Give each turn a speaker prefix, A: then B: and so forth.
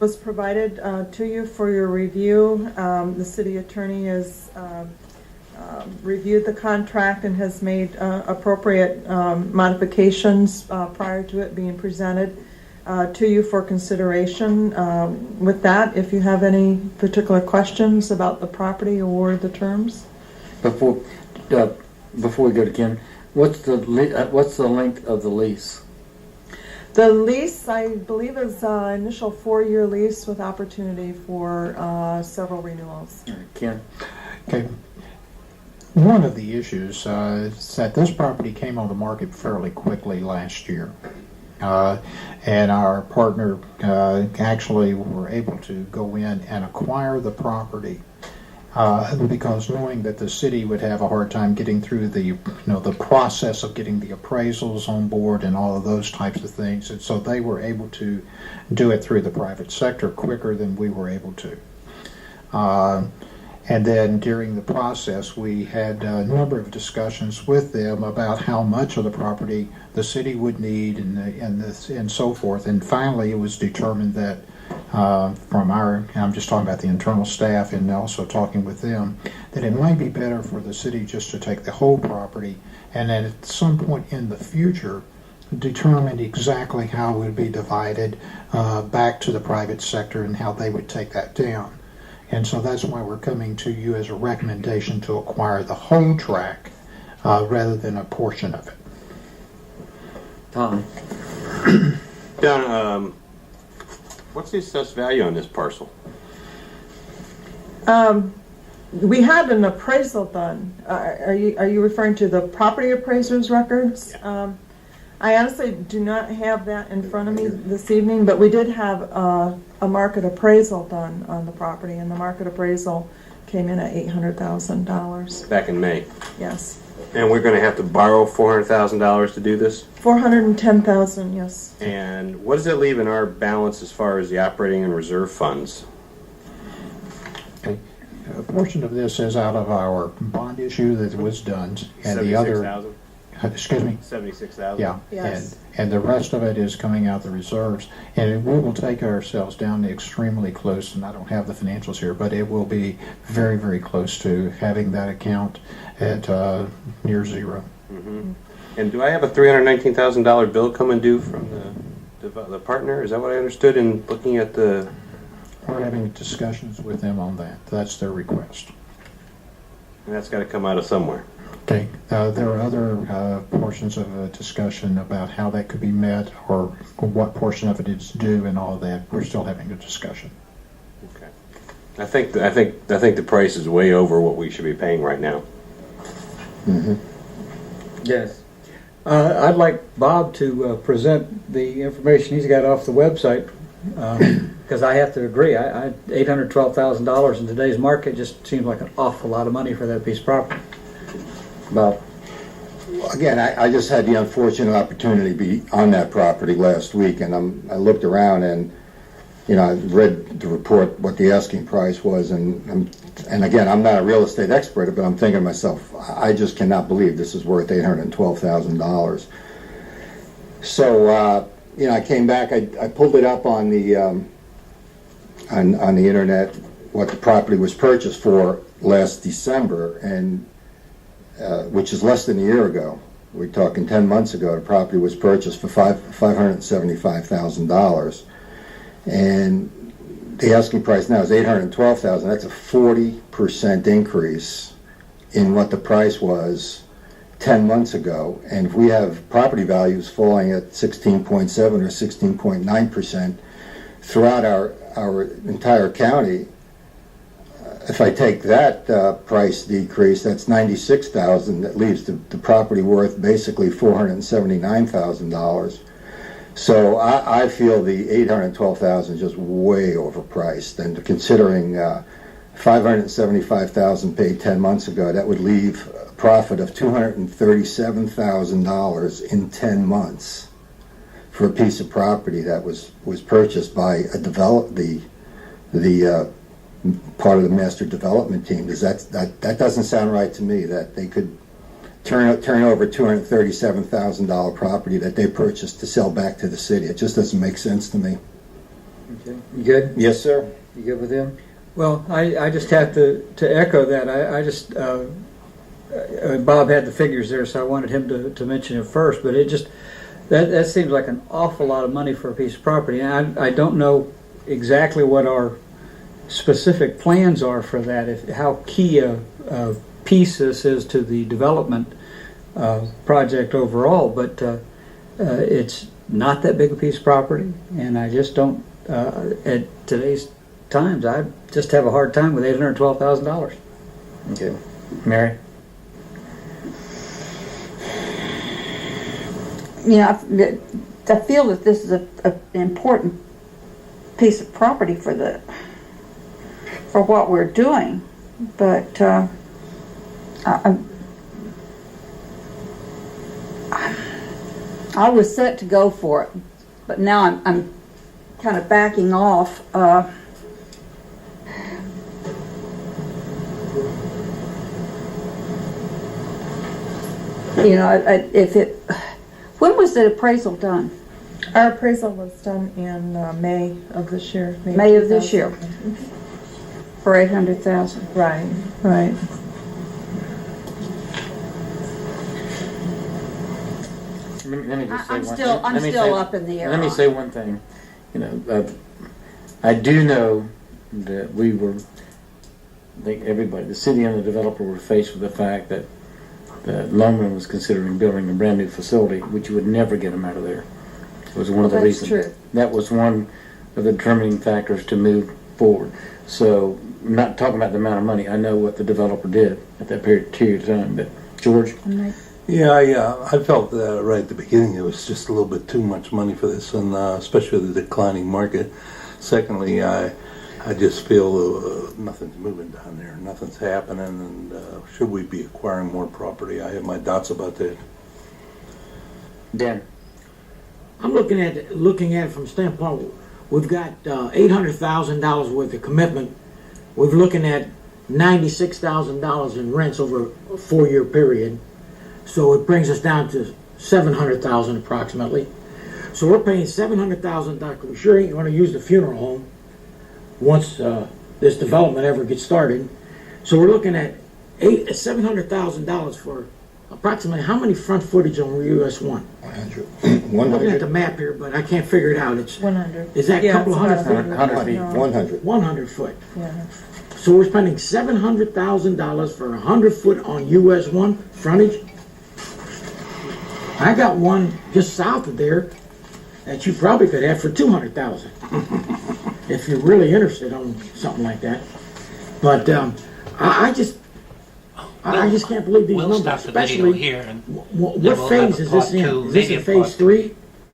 A: was provided to you for your review. The city attorney has reviewed the contract and has made appropriate modifications prior to it being presented to you for consideration. With that, if you have any particular questions about the property or the terms.
B: Before we go to Ken, what's the length of the lease?
A: The lease, I believe, is initial 4-year lease with opportunity for several renewals.
B: Ken?
C: Okay. One of the issues is that this property came on the market fairly quickly last year. And our partner actually were able to go in and acquire the property because knowing that the city would have a hard time getting through the process of getting the appraisals on board and all of those types of things, and so they were able to do it through the private sector quicker than we were able to. And then during the process, we had a number of discussions with them about how much of the property the city would need and so forth. And finally, it was determined that I'm just talking about the internal staff and also talking with them, that it might be better for the city just to take the whole property and then at some point in the future determine exactly how it would be divided back to the private sector and how they would take that down. And so that's why we're coming to you as a recommendation to acquire the whole tract rather than a portion of it.
B: Tom?
D: Don, what's the assessed value on this parcel?
A: We had an appraisal done. Are you referring to the property appraiser's records?
D: Yeah.
A: I honestly do not have that in front of me this evening, but we did have a market appraisal done on the property, and the market appraisal came in at $800,000.
D: Back in May.
A: Yes.
D: And we're going to have to borrow $400,000 to do this?
A: $410,000, yes.
D: And what does it leave in our balance as far as the operating and reserve funds?
C: Okay. A portion of this is out of our bond issue that was done, and the other.
D: $76,000?
C: Excuse me.
D: $76,000?
C: Yeah,
A: Yes.
C: and the rest of it is coming out the reserves, and we will take ourselves down extremely close, and I don't have the financials here, but it will be very, very close to having that account at near zero.
D: Mm-hmm. And do I have a $319,000 bill coming due from the partner? Is that what I understood in looking at the...
C: We're having discussions with them on that. That's their request.
D: And that's got to come out of somewhere.
C: Okay. There are other portions of a discussion about how that could be met or what portion of it is due and all of that. We're still having a discussion.
D: Okay. I think the price is way over what we should be paying right now.
B: Mm-hmm. Yes.
E: I'd like Bob to present the information he's got off the website because I have to agree. $812,000 in today's market just seems like an awful lot of money for that piece of property.
B: Bob?
F: Again, I just had the unfortunate opportunity to be on that property last week, and I looked around and, I read the report, what the asking price was, and again, I'm not a real estate expert, but I'm thinking to myself, I just cannot believe this is worth $812,000. So, I came back, I pulled it up on the on the internet, what the property was purchased for last December, and which is less than a year ago. We're talking 10 months ago. The property was purchased for $575,000, and the asking price now is $812,000. That's a 40% increase in what the price was 10 months ago. And if we have property values falling at 16.7 or 16.9% throughout our entire county, if I take that price decrease, that's $96,000. That leaves the property worth basically $479,000. So I feel the $812,000 is just way overpriced. And considering $575,000 paid 10 months ago, that would leave a profit of $237,000 in 10 months for a piece of property that was purchased by the part of the master development team. That doesn't sound right to me, that they could turn over $237,000 property that they purchased to sell back to the city. It just doesn't make sense to me.
B: Okay. You good?
F: Yes, sir.
B: You good with them?
E: Well, I just have to echo that. I just, Bob had the figures there, so I wanted him to mention it first, but it just, that seems like an awful lot of money for a piece of property. And I don't know exactly what our specific plans are for that, how key a piece this is to the development project overall, but it's not that big a piece of property, and I just don't, at today's times, I just have a hard time with $812,000.
B: Okay. Mary?
G: You know, I feel that this is an important piece of property for what we're doing, but I was set to go for it, but now I'm kind of backing off. You know, when was the appraisal done?
A: Our appraisal was done in May of this year.
G: May of this
A: 2000.
G: year. For $800,000.
A: Right, right.
B: Let me just say
G: I'm
B: one
G: still
B: thing. Let me
G: still
B: say-
G: up in the air.
B: Let me
G: on
B: say
G: it.
B: one thing. You know, I do know that I think everybody, the city and the developer were faced with the fact that Loman was considering building a brand new facility, which would never get them out of there. It was one of the
G: That's
B: reasons.
G: true.
B: That was one of the determining factors to move forward. So, I'm not talking about the amount of money. I know what the developer did at that period of time. But George,
H: Yeah, I felt that right at the beginning it was just a little bit too much money for this, and especially the declining market. Secondly, I just feel nothing's moving down there, nothing's happening, and should we be acquiring more property? I have my doubts about that.
B: Dan.
I: I'm looking at it from a standpoint, we've got $800,000 worth of commitment. We're looking at $96,000 in rents over a 4-year period. So it brings us down to $700,000 approximately. So we're paying $700,000. We sure ain't going to use the funeral home once this development ever gets started. So we're looking at $700,000 for approximately how many front footage on US 1?
F: 100.
I: I'm looking at
F: 100.
I: the map here, but I can't figure it out. It's
A: 100.
I: Is that a
A: Yeah,
I: couple
A: it's
I: hundred
A: about
I: feet?
B: 100 feet.
A: No.
F: 100.
I: 100 foot.
A: Yeah.
I: So we're spending $700,000 for 100 foot on US 1 frontage. I got one just south of there that you probably could have for $200,000 if you're really interested on something like that. But I just can't believe these
J: We'll
I: numbers,
J: stop the video
I: especially
J: here and
I: what
J: then we'll have
I: phase
J: a
I: is this
J: part
I: in?
J: two,
I: Is this
J: maybe
I: in
J: a part
I: phase 3?